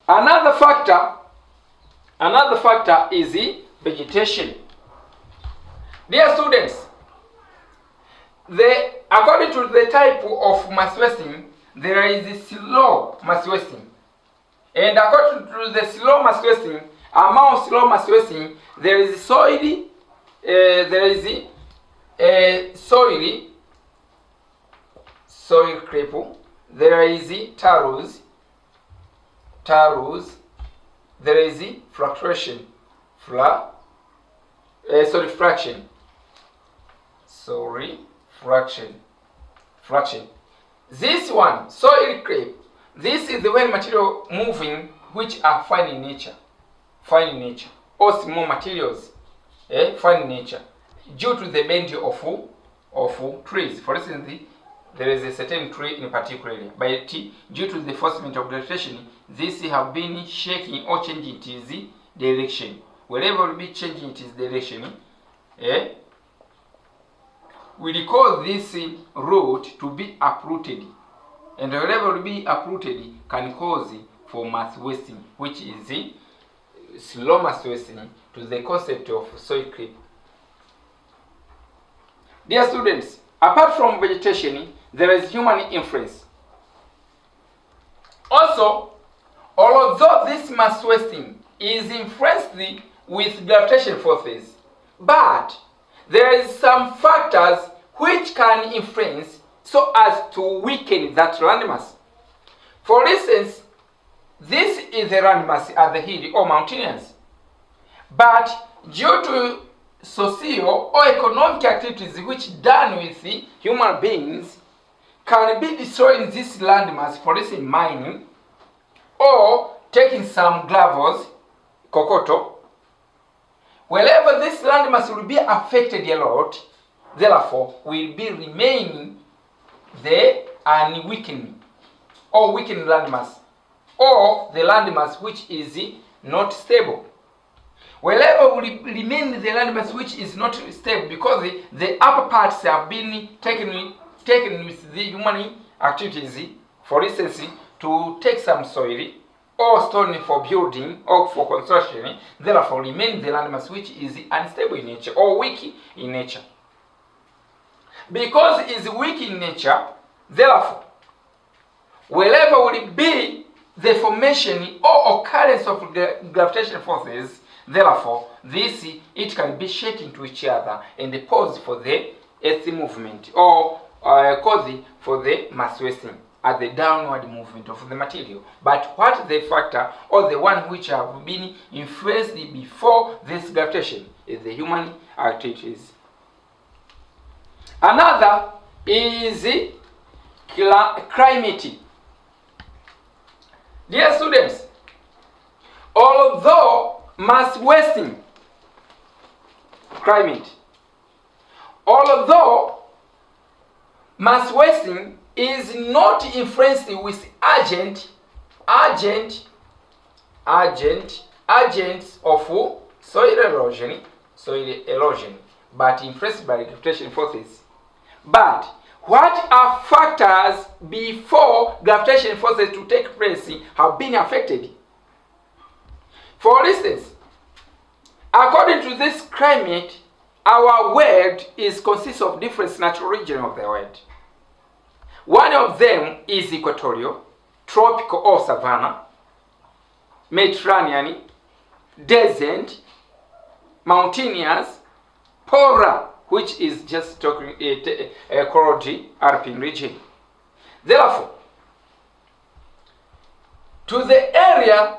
Another factor is the vegetation. Dear students, according to the type of mass wasting, there is a slow mass wasting. And according to the slow mass wasting, among slow mass wasting, there is soil creep, there is taros, there is fluctuation, fraction. This one, soil creep, this is the way material moving which are fine in nature, or small materials, fine in nature, due to the bending of trees. For instance, there is a certain tree in particular, but due to the forcement of gravitation, this have been shaking or changing its direction. Wherever will be changing its direction, we call this root to be uprooted, and wherever will be uprooted can cause for mass wasting, which is slow mass wasting to the concept of soil creep. Dear students, apart from vegetation, there is human influence. Also, although this mass wasting is influenced with gravitational forces, but there is some factors which can influence so as to weaken that landmass. For instance, this is the landmass at the hill or mountains, but due to socio or economic activities which done with the human beings can be destroying this landmass, for instance mining or taking some gravels, kokoto. Wherever this landmass will be affected a lot, therefore will be remaining the unweakened or weakened landmass, or the landmass which is not stable. Wherever will remain the landmass which is not stable, because the upper parts have been taken with the human activities, for instance, to take some soil or stone for building or for construction, therefore remain the landmass which is unstable in nature or weak in nature. Because it is weak in nature, therefore, wherever will be the formation or occurrence of gravitational forces, therefore, it can be shaking to each other and pause for the earth movement or cause for the mass wasting at the downward movement of the material. But what the factor or the one which have been influenced before this gravitation is the human activities. Another is climate. Dear students, although mass wasting, although mass wasting is not influenced with agents of soil erosion, but influenced by gravitational forces. But what are factors before gravitational forces to take place have been affected? For instance, according to this climate, our world consists of different natural regions of the world. One of them is equatorial, tropical or savanna, Mediterranean, desert, mountainous, polar, which is just talking called Alpine region. Therefore, to the area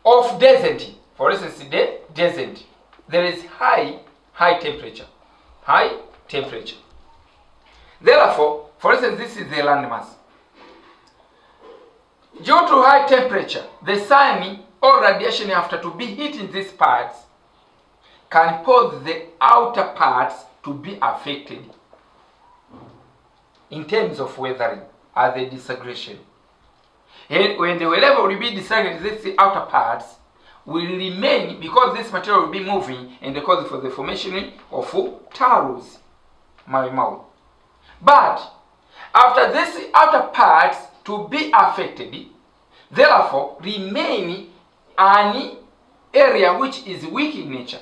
of desert, for instance, the desert, there is high temperature. Therefore, for instance, this is the landmass. Due to high temperature, the sun or radiation after to be hitting these parts can cause the outer parts to be affected in terms of weathering as the disaggregation. And when the level will be disaggregated, these outer parts will remain because this material will be moving and cause for the formation of taros, mawe. But after these outer parts to be affected, therefore remain an area which is weak in nature.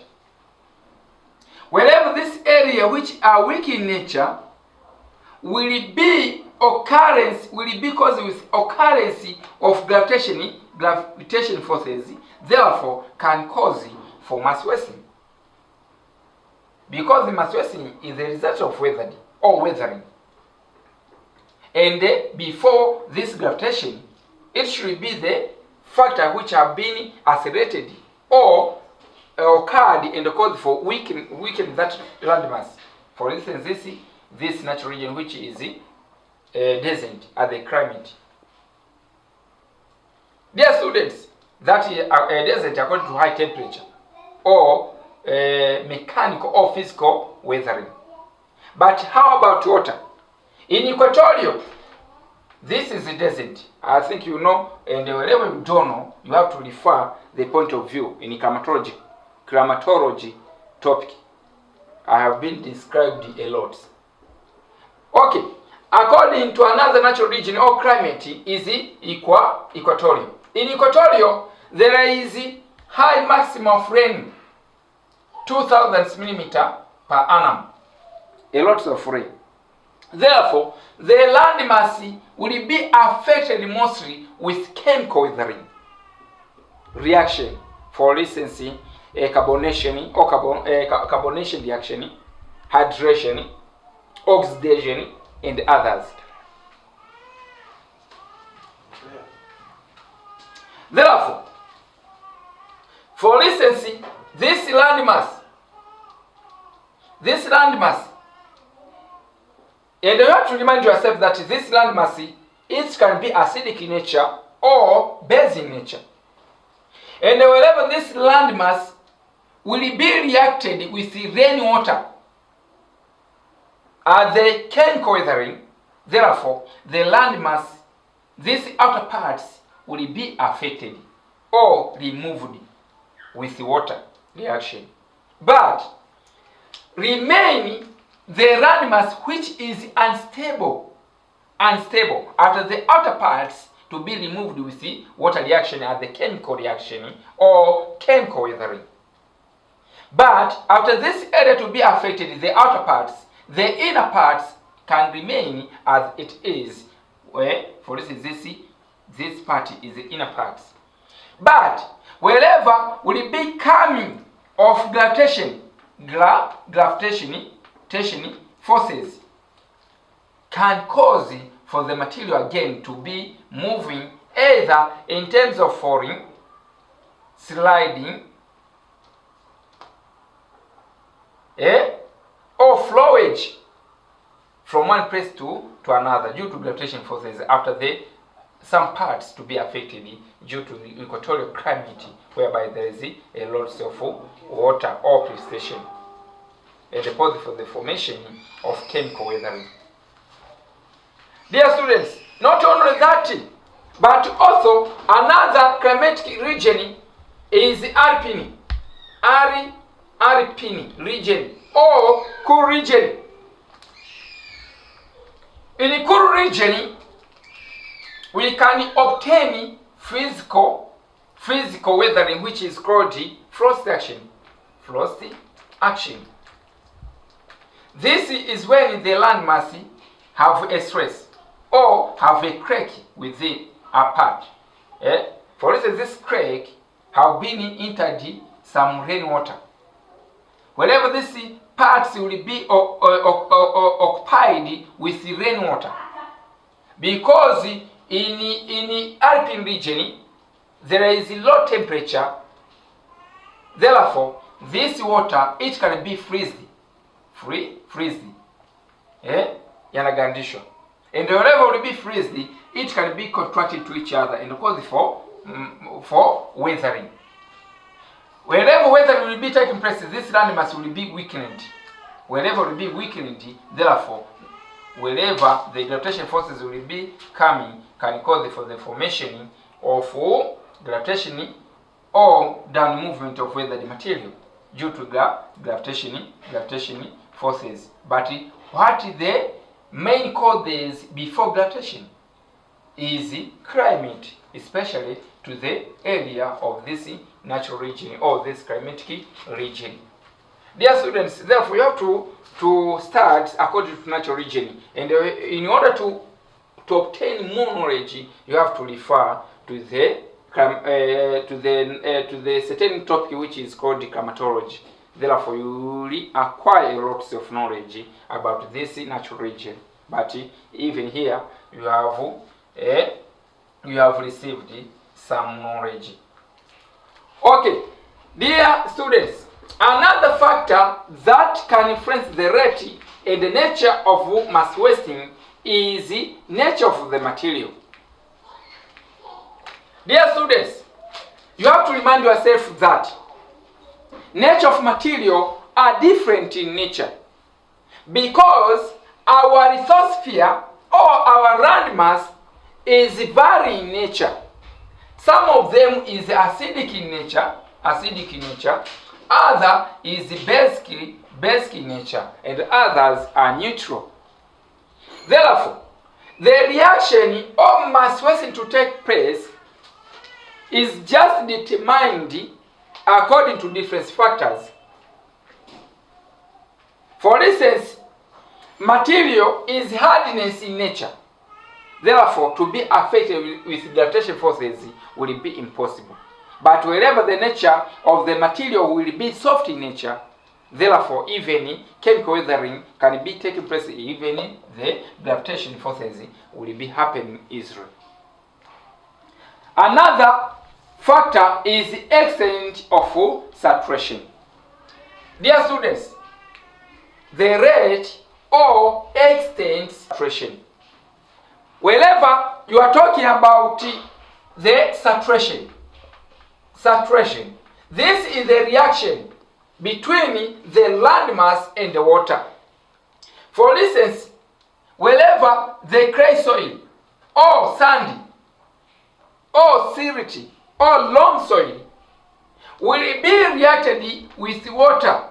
Wherever this area which are weak in nature will be caused with occurrence of gravitation forces, therefore can cause for mass wasting. Because the mass wasting is the result of weathering. And before this gravitation, it should be the factor which have been accelerated or occurred and caused for weaken that landmass. For instance, this natural region which is descent at the climate. Dear students, that is a descent according to high temperature or mechanical or physical weathering. But how about water? In equatorial, this is a desert. I think you know, and wherever you don't know, you have to refer the point of view in climatology topic. I have been described a lot. Okay, according to another natural region or climate is equatorial. In equatorial, there is high maximum of rain, 2,000 millimeter per annum. A lot of rain. Therefore, the landmass will be affected mostly with chemical weathering reaction. For instance, carbonation or carbonation reaction, hydration, oxidation, and others. Therefore, for instance, this landmass, and you have to remind yourself that this landmass, it can be acidic in nature or base in nature. And wherever this landmass will be reacted with the rainwater at the chemical weathering, therefore the landmass, these outer parts will be affected or removed with the water reaction. But remain the landmass which is unstable after the outer parts to be removed with the water reaction at the chemical reaction or chemical weathering. But after this area to be affected, the outer parts, the inner parts can remain as it is. Where, for instance, this part is the inner parts. But wherever will be coming of gravitation forces can cause for the material again to be moving either in terms of falling, sliding, or flowage from one place to another due to gravitation forces after some parts to be affected due to the equatorial climate whereby there is a lot of water or precipitation and the cause for the formation of chemical weathering. Dear students, not only that, but also another climatic region is alpine region or cool region. In the cool region, we can obtain physical weathering which is called frost action. This is when the landmass have a stress or have a crack within a part. For instance, this crack have been entered some rainwater. Wherever these parts will be occupied with the rainwater, because in alpine region there is low temperature, therefore this water it can be freezed, yanagandishwa, and wherever will be freezed, it can be contracted to each other and cause for weathering. Wherever weathering will be taking place, this landmass will be weakened. Wherever will be weakened, therefore, wherever the gravitation forces will be coming, can cause for the formation of gravitation or down movement of weathered material due to gravitation forces. But what is the main causes before gravitation? is climate, especially to the area of this natural region or this climatic region. Dear students, therefore you have to start according to natural region, and in order to obtain more knowledge, you have to refer to the certain topic which is called climatology. Therefore, you will acquire lots of knowledge about this natural region. But even here, you have received some knowledge. Okay, dear students, another factor that can influence the rate and the nature of mass wasting is the nature of the material. Dear students, you have to remind yourself that nature of material are different in nature, because our resource sphere or our land mass is varying in nature. Some of them is acidic in nature, other is basic in nature, and others are neutral. Therefore, the reaction of mass wasting to take place is just determined according to different factors. For instance, material is hardness in nature. Therefore, to be affected with gravitation forces will be impossible. But wherever the nature of the material will be soft in nature, therefore even chemical weathering can be taking place, even the gravitation forces will be happening easily. Another factor is the extent of saturation. Dear students, the rate or extent saturation. Wherever you are talking about the saturation, this is the reaction between the land mass and the water. For instance, wherever the clay soil or sandy or silty or loam soil will be reacted with water,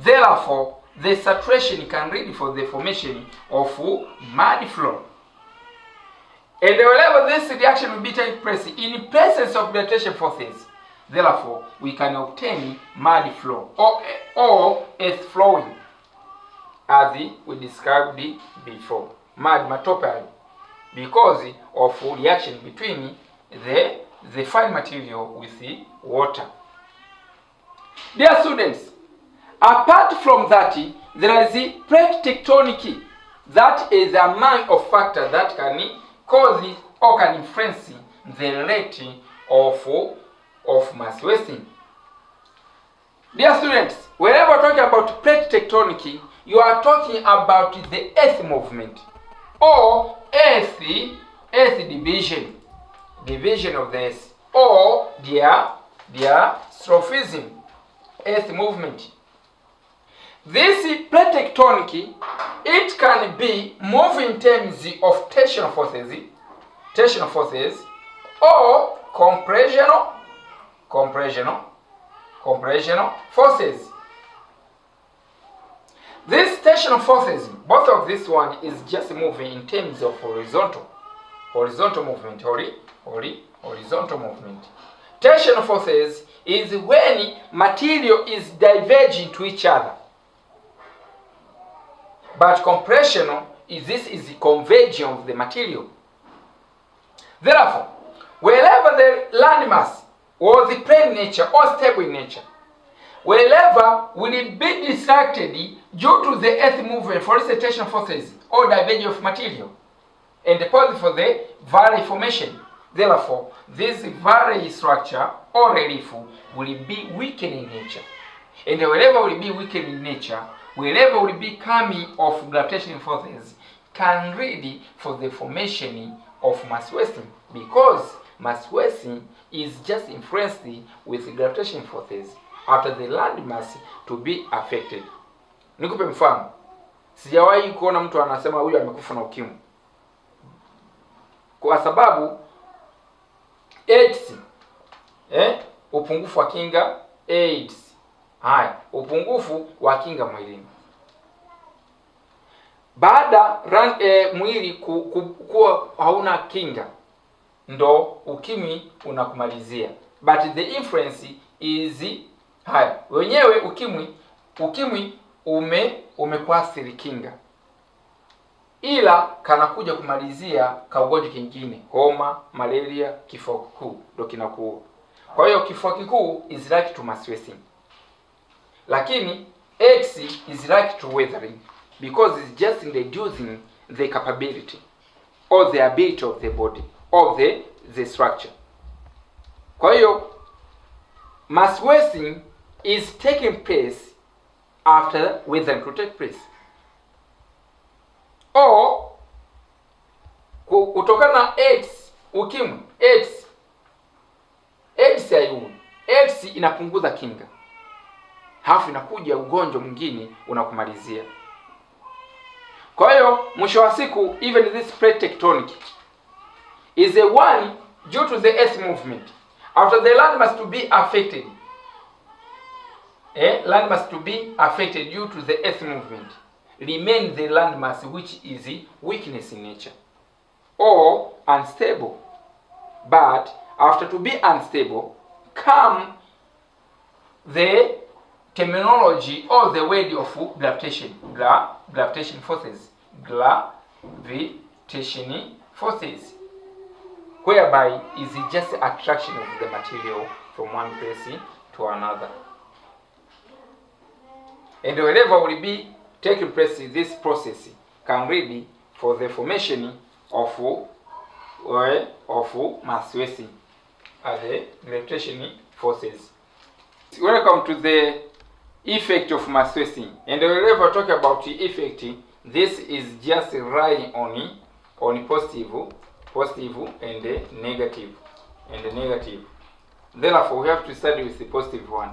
therefore the saturation can lead for the formation of mud flow. And wherever this reaction will be taking place in presence of gravitation forces, therefore we can obtain mud flow or earth flowing, as we described before, matope, because of reaction between the fine material with the water. Dear students, apart from that, there is the plate tectonic. That is among of factors that can cause or can influence the rate of mass wasting. Dear students, whenever we're talking about plate tectonic, you are talking about the earth movement or earth division of the earth, or their strophism, earth movement. This plate tectonic, it can be moving in terms of tensional forces, or compressional forces. These tensional forces, both of this one is just moving in terms of horizontal movement. Horizontal movement. Tensional forces is when material is diverging to each other. But compressional is the convergence of the material. Therefore, wherever the land mass or the plane nature or stable in nature, wherever will it be distracted due to the earth movement, for instance, tensional forces or divergence of material, and the positive for the valley formation. Therefore, this valley structure or relief will be weakened in nature. And wherever will be weakened in nature, wherever will be coming of gravitational forces, can lead for the formation of mass wasting, because mass wasting is just influenced with gravitational forces after the land mass to be affected. Nikupe mfano. Sijawahi kuona mtu anasema huyu amekufa na ukimwi, kwa sababu AIDS, upungufu wa kinga, AIDS. Haya, upungufu wa kinga mwilini. Baada baada mwili kuwa hauna kinga, ndo ukimwi unakumalizia. But the influence is haya wenyewe. Ukimwi umekuathiri kinga, ila kanakuja kumalizia kaugonjwa kingine, homa, malaria, kifua kikuu ndo kinakuua. Kwa hiyo kifua kikuu is like to mass wasting, lakini AIDS is like to weathering, because it's just reducing the capability or the ability of the body of the structure. Kwa hiyo mass wasting is taking place after weathering to take place, or kutokana na AIDS, ukimwi, AIDS inapunguza kinga, halafu inakuja ugonjwa mwingine unakumalizia. Kwa hiyo mwisho wa siku, even this plate tectonic is a one due to the earth movement. After the land must to be affected, land must to be affected due to the earth movement, remain the land mass which is weakness in nature or unstable. But after to be unstable come the terminology or the word of gravitation, gravitation forces, whereby is just attraction of the material from one place to another. And wherever will be taking place, this process can ready for the formation of mass wasting as the gravitation forces. Welcome to the effect of mass wasting. And whenever talk about the effect, this is just relying on positive and negative. Therefore, we have to start with the positive one.